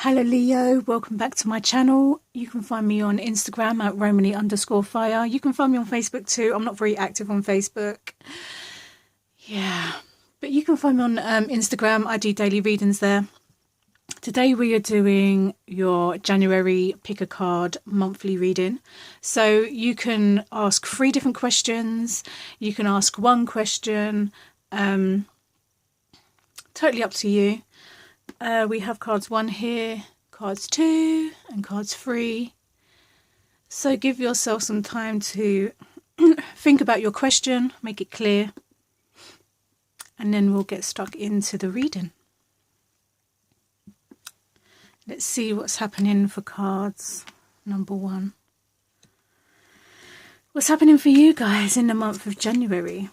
Hello Leo, welcome back to my channel. You can find me on Instagram at Romani_fire. You can find me on Facebook too. I'm not very active on Facebook. Yeah, but you can find me on Instagram. I do daily readings there. Today we are doing your January pick a card monthly reading. So you can ask 3 different questions. You can ask 1 question. Totally up to you. We have cards 1 here, cards 2 and cards 3. So give yourself some time to think about your question, make it clear, and then we'll get stuck into the reading. Let's see what's happening for cards number 1. What's happening for you guys in the month of January?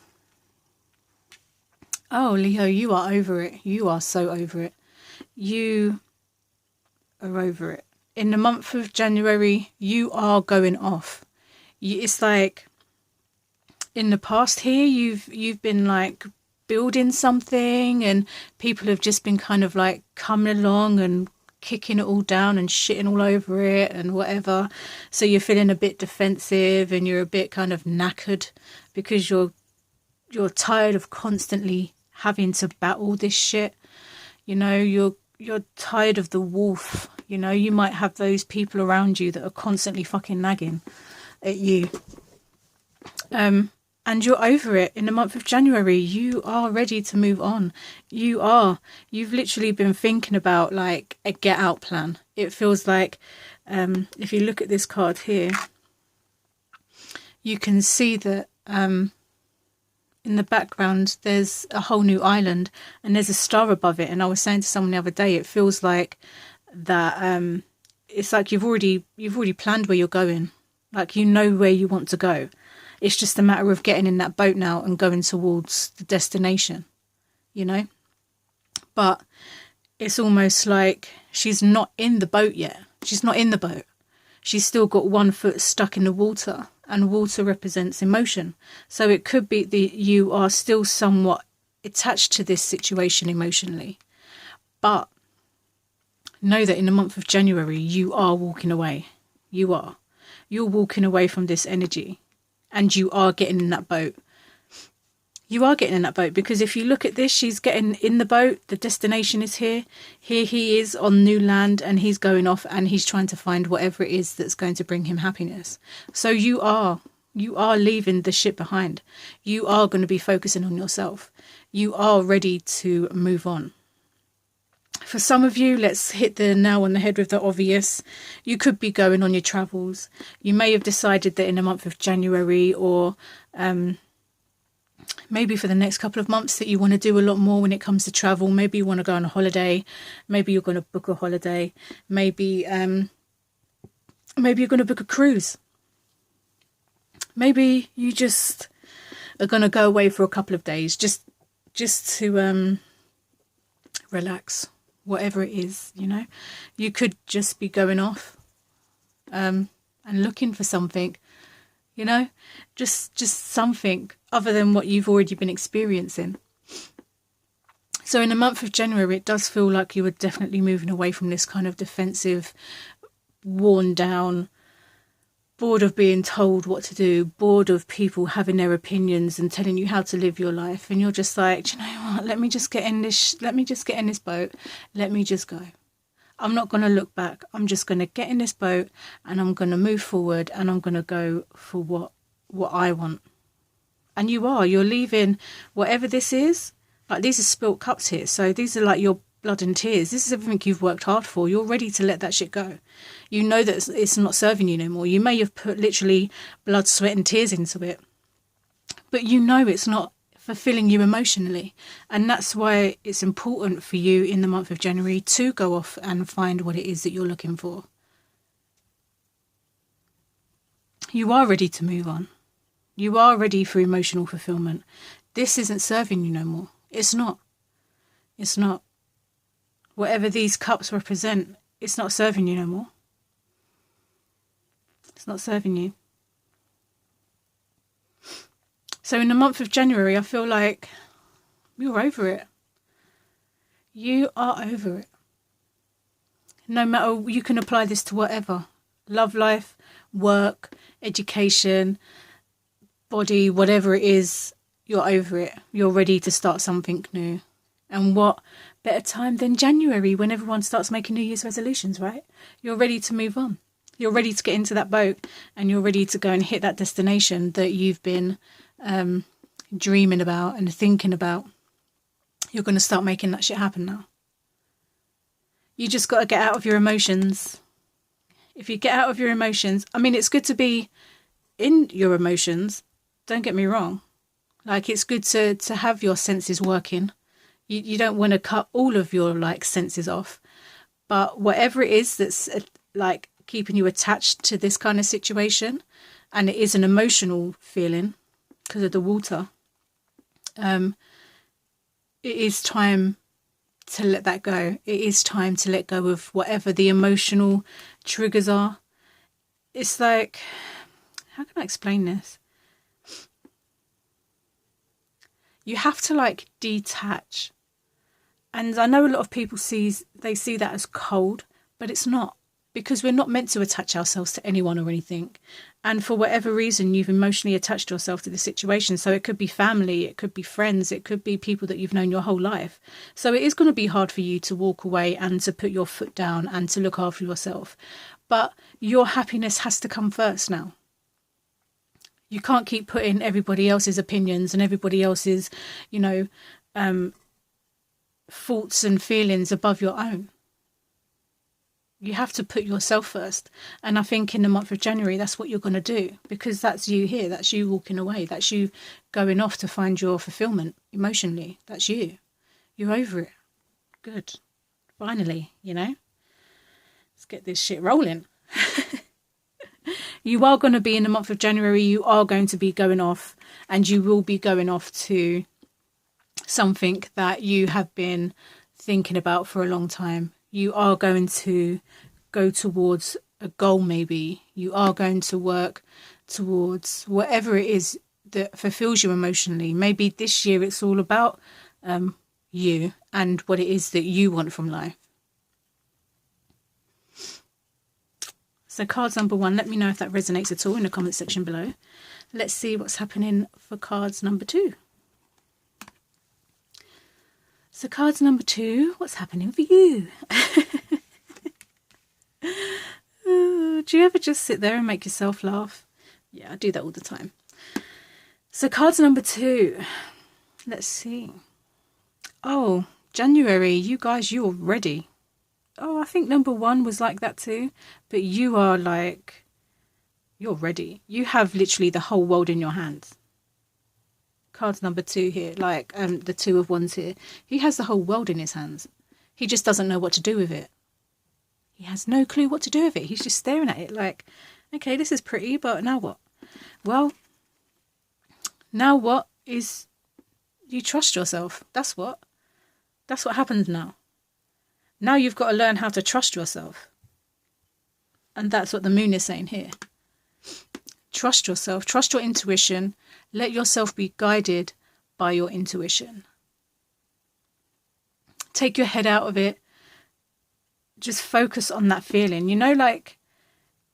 Oh, Leo, you are over it. You are so over it. You are over it. In the month of January, you are going off. It's like in the past here, you've been like building something, and people have just been kind of like coming along and kicking it all down and shitting all over it and whatever. So you're feeling a bit defensive and you're a bit kind of knackered because you're tired of constantly having to battle this shit. You know, you're tired of the wolf. You know, you might have those people around you that are constantly fucking nagging at you. And you're over it. In the month of January, you are ready to move on. You've literally been thinking about like a get out plan. It feels like, if you look at this card here, you can see that in the background there's a whole new island and there's a star above it. And I was saying to someone the other day, it feels like that it's like you've already planned where you're going. Like, you know where you want to go. It's just a matter of getting in that boat now and going towards the destination, you know. But it's almost like she's not in the boat yet. She's not in the boat. She's still got 1 foot stuck in the water, and water represents emotion. So it could be that you are still somewhat attached to this situation emotionally. But know that in the month of January, you are walking away. You're walking away from this energy, and you are getting in that boat. You are getting in that boat, because if you look at this, she's getting in the boat. The destination is here. Here he is on new land, and he's going off and he's trying to find whatever it is that's going to bring him happiness. So you are leaving the ship behind. You are going to be focusing on yourself. You are ready to move on. For some of you, let's hit the nail on the head with the obvious. You could be going on your travels. You may have decided that in the month of January, or maybe for the next couple of months, that you want to do a lot more when it comes to travel. Maybe you want to go on a holiday. Maybe you're going to book a holiday. Maybe you're going to book a cruise. Maybe you just are going to go away for a couple of days just to relax. Whatever it is, you know. You could just be going off and looking for something, you know, just something other than what you've already been experiencing. So in the month of January, it does feel like you were definitely moving away from this kind of defensive, worn down, bored of being told what to do, bored of people having their opinions and telling you how to live your life. And you're just like, do you know what? Let me just get in this boat. Let me just go. I'm not going to look back. I'm just going to get in this boat and I'm going to move forward, and I'm going to go for what I want. And you're leaving whatever this is. Like, these are spilt cups here. So these are like your blood and tears. This is everything you've worked hard for. You're ready to let that shit go. You know that it's not serving you no more. You may have put literally blood, sweat and tears into it, but you know it's not fulfilling you emotionally. And that's why it's important for you in the month of January to go off and find what it is that you're looking for. You are ready to move on. You are ready for emotional fulfillment. This isn't serving you no more. It's not. It's not. Whatever these cups represent, it's not serving you no more. It's not serving you. So in the month of January, I feel like you're over it. You are over it. No matter, you can apply this to whatever. Love life, work, education, body, whatever it is, you're over it. You're ready to start something new. And what better time than January, when everyone starts making New Year's resolutions, right? You're ready to move on. You're ready to get into that boat, and you're ready to go and hit that destination that you've been dreaming about and thinking about. You're going to start making that shit happen now. You just got to get out of your emotions. If you get out of your emotions, I mean, it's good to be in your emotions. Don't get me wrong. Like, it's good to have your senses working. You don't want to cut all of your, like, senses off. But whatever it is that's, like, keeping you attached to this kind of situation, and it is an emotional feeling because of the water, it is time to let that go. It is time to let go of whatever the emotional triggers are. It's like, how can I explain this? You have to, like, detach. And I know a lot of people see that as cold, but it's not, because we're not meant to attach ourselves to anyone or anything. And for whatever reason, you've emotionally attached yourself to the situation. So it could be family, it could be friends, it could be people that you've known your whole life. So it is going to be hard for you to walk away and to put your foot down and to look after yourself. But your happiness has to come first now. You can't keep putting everybody else's opinions and everybody else's, thoughts and feelings above your own. You have to put yourself first. And I think in the month of January, that's what you're going to do, because that's you here. That's you walking away. That's you going off to find your fulfillment emotionally. That's you. You're over it. Good. Finally, let's get this shit rolling. You are going to be in the month of January. You are going to be going off, and you will be going off to something that you have been thinking about for a long time. You are going to go towards a goal, maybe. You are going to work towards whatever it is that fulfills you emotionally. Maybe this year it's all about you and what it is that you want from life. So cards number 1, let me know if that resonates at all in the comment section below. Let's see what's happening for cards number 2. So cards number 2, what's happening for you? Do you ever just sit there and make yourself laugh? Yeah, I do that all the time. So cards number 2, let's see. Oh, January, you guys, you're ready. Oh, I think number 1 was like that too. But you are like, you're ready. You have literally the whole world in your hands. Cards number 2 here, like the 2 of Wands here. He has the whole world in his hands. He just doesn't know what to do with it. He has no clue what to do with it. He's just staring at it like, okay, this is pretty, but now what? Well, now what is, you trust yourself. That's what happens now. Now you've got to learn how to trust yourself. And that's what the moon is saying here. Trust yourself, trust your intuition, let yourself be guided by your intuition. Take your head out of it. Just focus on that feeling. Like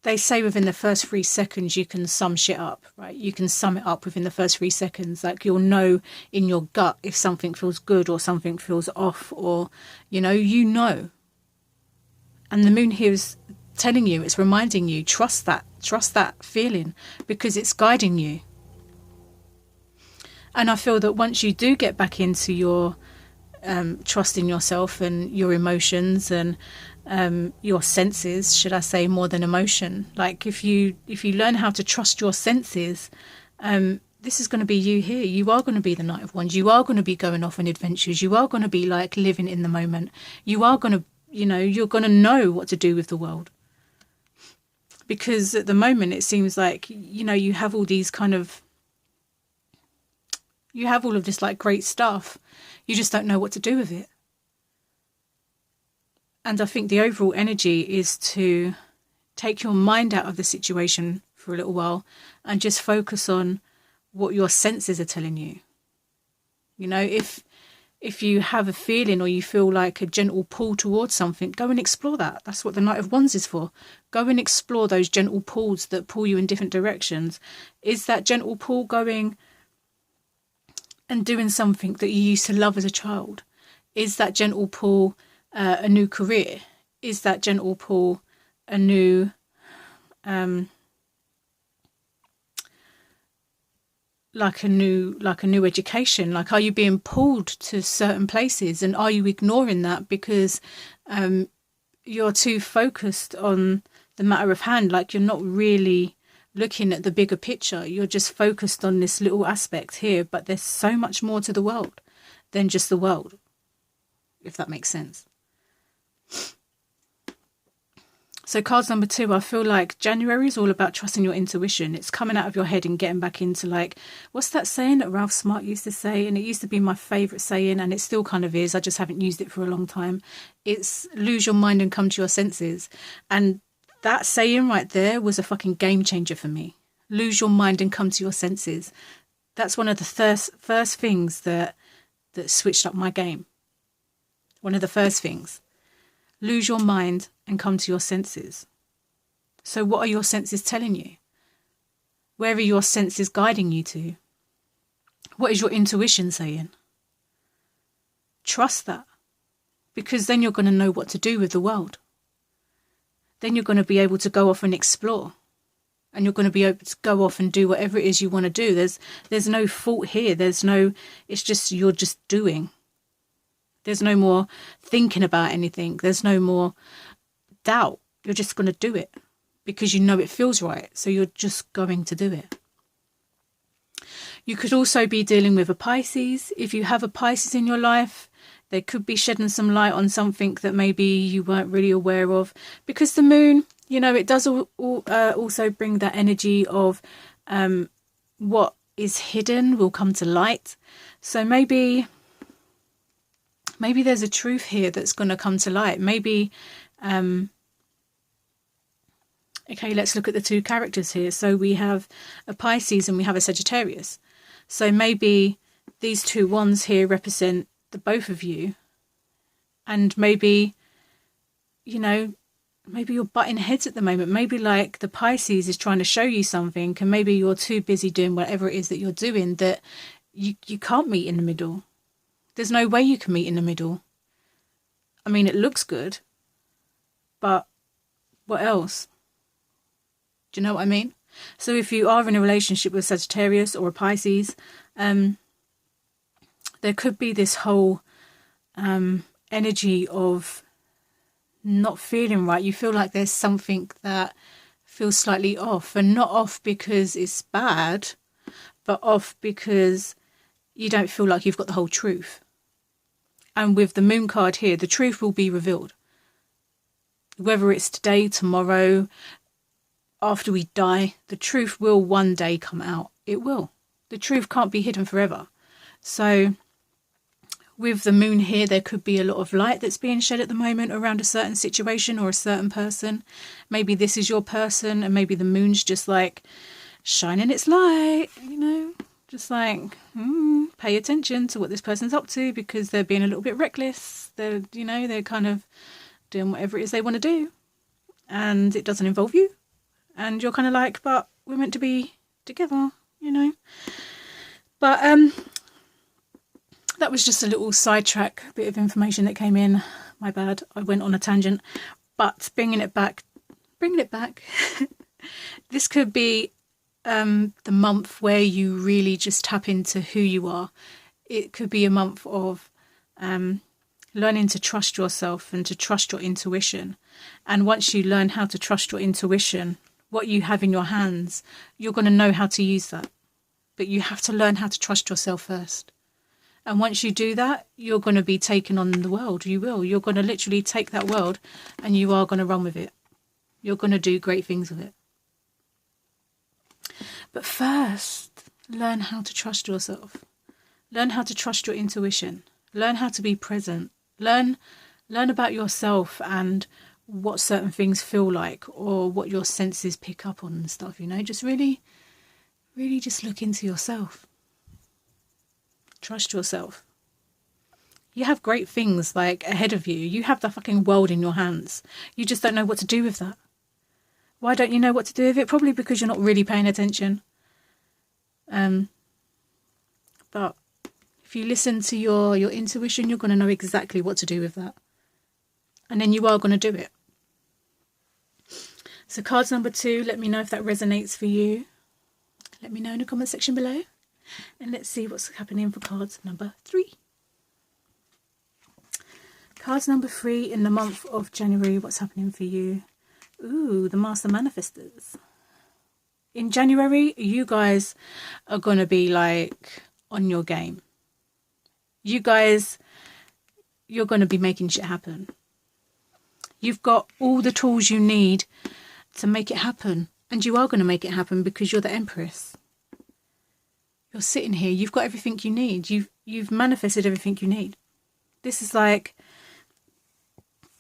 they say within the first 3 seconds, you can sum shit up, right? You can sum it up within the first 3 seconds. Like you'll know in your gut if something feels good or something feels off, or, you know. And the moon here is telling you, it's reminding you, trust that feeling, because it's guiding you. And I feel that once you do get back into your trusting yourself and your emotions and your senses, should I say, more than emotion, like if you learn how to trust your senses, this is going to be you here. You are going to be the Knight of Wands. You are going to be going off on adventures. You are going to be like living in the moment. You are going to, you're going to know what to do with the world. Because at the moment, it seems like, you have all these you have all of this like great stuff. You just don't know what to do with it. And I think the overall energy is to take your mind out of the situation for a little while and just focus on what your senses are telling you. If If you have a feeling or you feel like a gentle pull towards something, go and explore that. That's what the Knight of Wands is for. Go and explore those gentle pulls that pull you in different directions. Is that gentle pull going and doing something that you used to love as a child? Is that gentle pull a new career? Is that gentle pull a new like a new education? Like, are you being pulled to certain places, and are you ignoring that because you're too focused on the matter of hand? Like, you're not really looking at the bigger picture. You're just focused on this little aspect here, but there's so much more to the world than just the world, if that makes sense. So cards number 2, I feel like January is all about trusting your intuition. It's coming out of your head and getting back into, like, what's that saying that Ralph Smart used to say? And it used to be my favourite saying, and it still kind of is. I just haven't used it for a long time. It's lose your mind and come to your senses. And that saying right there was a fucking game changer for me. Lose your mind and come to your senses. That's one of the first things that switched up my game. One of the first things. Lose your mind and come to your senses. So what are your senses telling you? Where are your senses guiding you to? What is your intuition saying? Trust that, because then you're going to know what to do with the world. Then you're going to be able to go off and explore, and you're going to be able to go off and do whatever it is you want to do. There's no fault here. It's just, you're just doing. There's no more thinking about anything. There's no more doubt. You're just going to do it because you know it feels right. So you're just going to do it. You could also be dealing with a Pisces. If you have a Pisces in your life, they could be shedding some light on something that maybe you weren't really aware of. Because the moon, it does also bring that energy of what is hidden will come to light. So maybe there's a truth here that's going to come to light. Maybe, okay, let's look at the 2 characters here. So we have a Pisces and we have a Sagittarius. So maybe these 2 wands here represent the both of you. And maybe, maybe you're butting heads at the moment. Maybe like the Pisces is trying to show you something, and maybe you're too busy doing whatever it is that you're doing that you can't meet in the middle. There's no way you can meet in the middle. I mean, it looks good, but what else? Do you know what I mean? So if you are in a relationship with Sagittarius or a Pisces, there could be this whole energy of not feeling right. You feel like there's something that feels slightly off, and not off because it's bad, but off because you don't feel like you've got the whole truth. And with the moon card here, the truth will be revealed. Whether it's today, tomorrow, after we die, the truth will one day come out. It will. The truth can't be hidden forever. So with the moon here, there could be a lot of light that's being shed at the moment around a certain situation or a certain person. Maybe this is your person, and maybe the moon's just like shining its light, just like, pay attention to what this person's up to, because they're being a little bit reckless. They're kind of doing whatever it is they want to do, and it doesn't involve you. And you're kind of like, but we're meant to be together, But that was just a little sidetrack bit of information that came in. My bad. I went on a tangent. But bringing it back. This could be the month where you really just tap into who you are. It could be a month of learning to trust yourself and to trust your intuition. And once you learn how to trust your intuition, what you have in your hands, you're going to know how to use that. But you have to learn how to trust yourself first. And once you do that, you're going to be taking on the world. You will. You're going to literally take that world and you are going to run with it. You're going to do great things with it. But first, learn how to trust yourself. Learn how to trust your intuition. Learn how to be present. Learn about yourself and what certain things feel like, or what your senses pick up on and stuff, Just really just look into yourself. Trust yourself. You have great things like ahead of you. You have the fucking world in your hands. You just don't know what to do with that. Why don't you know what to do with it? Probably because you're not really paying attention. But if you listen to your intuition, you're going to know exactly what to do with that. And then you are going to do it. So cards number 2, let me know if that resonates for you. Let me know in the comment section below. And let's see what's happening for cards number 3. Cards number 3 in the month of January, what's happening for you? Ooh, the Master Manifestors. In January, you guys are going to be like on your game. You guys, you're going to be making shit happen. You've got all the tools you need to make it happen. And you are going to make it happen because you're the Empress. You're sitting here. You've got everything you need. You've manifested everything you need. This is like,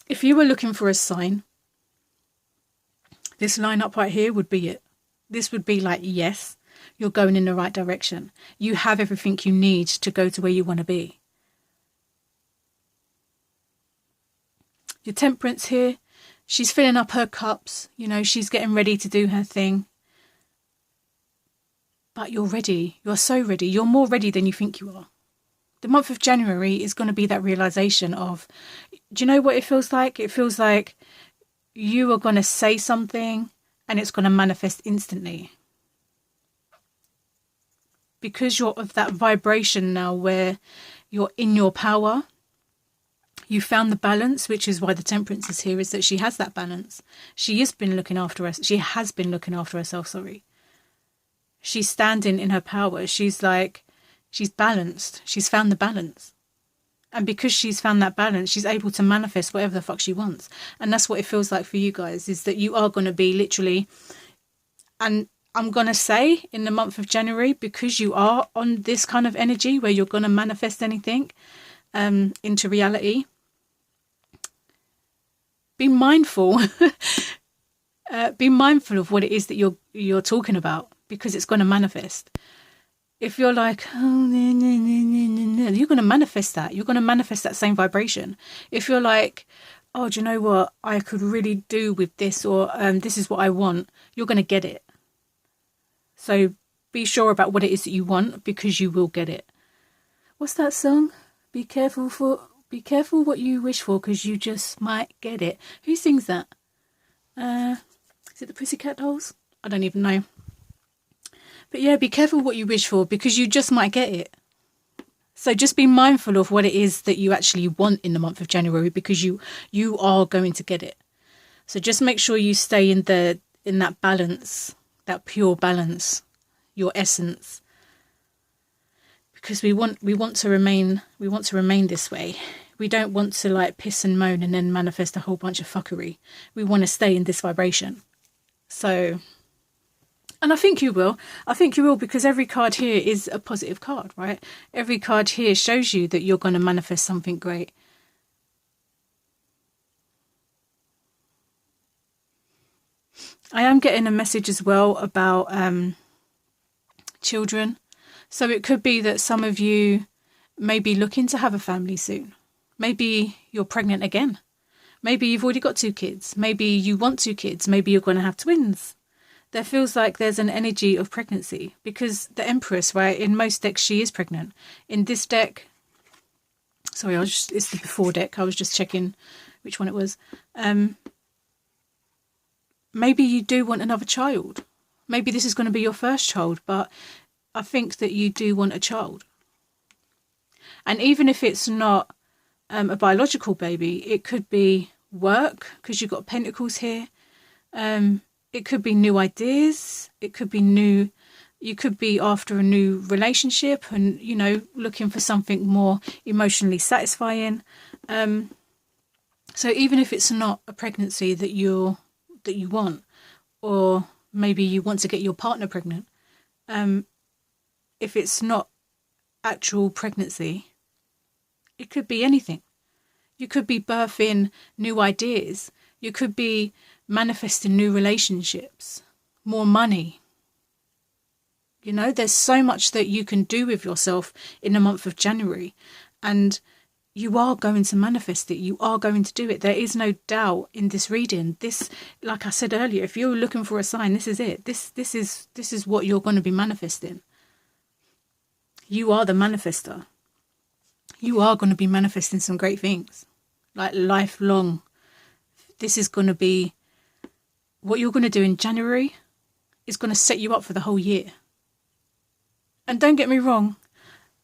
if you were looking for a sign, this line up right here would be it. This would be like, yes, you're going in the right direction. You have everything you need to go to where you want to be. Your Temperance here, she's filling up her cups. You know, she's getting ready to do her thing. But you're ready. You're so ready. You're more ready than you think you are. The month of January is going to be that realization of, do you know what it feels like? It feels like you are going to say something and it's going to manifest instantly. Because you're of that vibration now where you're in your power. You found the balance, which is why the Temperance is here, is that she has that balance. She has been looking after us. She has been looking after herself, She's standing in her power. She's balanced. She's found the balance. And because she's found that balance, she's able to manifest whatever the fuck she wants. And that's what it feels like for you guys, is that you are going to be literally, and I'm going to say in the month of January, because you are on this kind of energy where you're going to manifest anything into reality, be mindful. Be mindful of what it is that you're talking about, because it's going to manifest. If you're like, oh, you're going to manifest that. You're going to manifest that same vibration. If you're like, oh, do you know what? I could really do with this, or this is what I want. You're going to get it. So be sure about what it is that you want, because you will get it. What's that song? Be careful what you wish for, because you just might get it. Who sings that? Is it the Pussycat Dolls? I don't even know. But yeah, be careful what you wish for, because you just might get it. So just be mindful of what it is that you actually want in the month of January, because you are going to get it. So just make sure you stay in that balance, that pure balance, your essence. Because we want to remain this way. We don't want to like piss and moan and then manifest a whole bunch of fuckery. We want to stay in this vibration. So, and I think you will. I think you will, because every card here is a positive card, right? Every card here shows you that you're going to manifest something great. I am getting a message as well about children. So it could be that some of you may be looking to have a family soon. Maybe you're pregnant again. Maybe you've already got 2 kids. Maybe you want 2 kids. Maybe you're going to have twins. There feels like there's an energy of pregnancy, because the Empress, right, in most decks she is pregnant. In this deck, sorry, it's the before deck. I was just checking which one it was. Maybe you do want another child. Maybe this is going to be your first child, but I think that you do want a child. And even if it's not a biological baby, it could be work, because you've got pentacles here. It could be new ideas. It could be new. You could be after a new relationship and, you know, looking for something more emotionally satisfying. So even if it's not a pregnancy that you want, or maybe you want to get your partner pregnant, if it's not actual pregnancy, it could be anything. You could be birthing new ideas. You could be manifesting new relationships, more money. You know, there's so much that you can do with yourself in the month of January. And you are going to manifest it. You are going to do it. There is no doubt in this reading. This, like I said earlier, if you're looking for a sign, this is it. This is what you're going to be manifesting. You are the manifester. You are going to be manifesting some great things, like lifelong. This is going to be what you're going to do in January is going to set you up for the whole year. And don't get me wrong,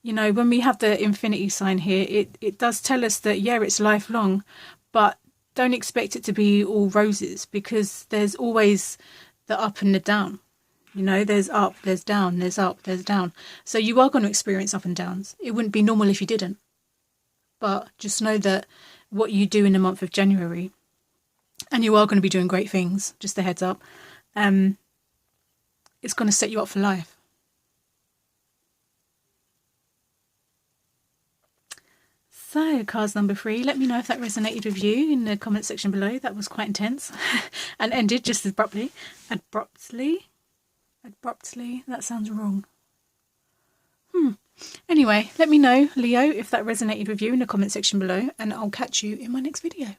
you know, when we have the infinity sign here, it does tell us that, yeah, it's lifelong, but don't expect it to be all roses, because there's always the up and the down. You know, there's up, there's down, there's up, there's down. So you are going to experience up and downs. It wouldn't be normal if you didn't. But just know that what you do in the month of January, and you are going to be doing great things, just a heads up, it's going to set you up for life. So, cards number 3, let me know if that resonated with you in the comment section below. That was quite intense and ended just abruptly. Abruptly, that sounds wrong. Anyway, let me know, Leo, if that resonated with you in the comment section below, and I'll catch you in my next video.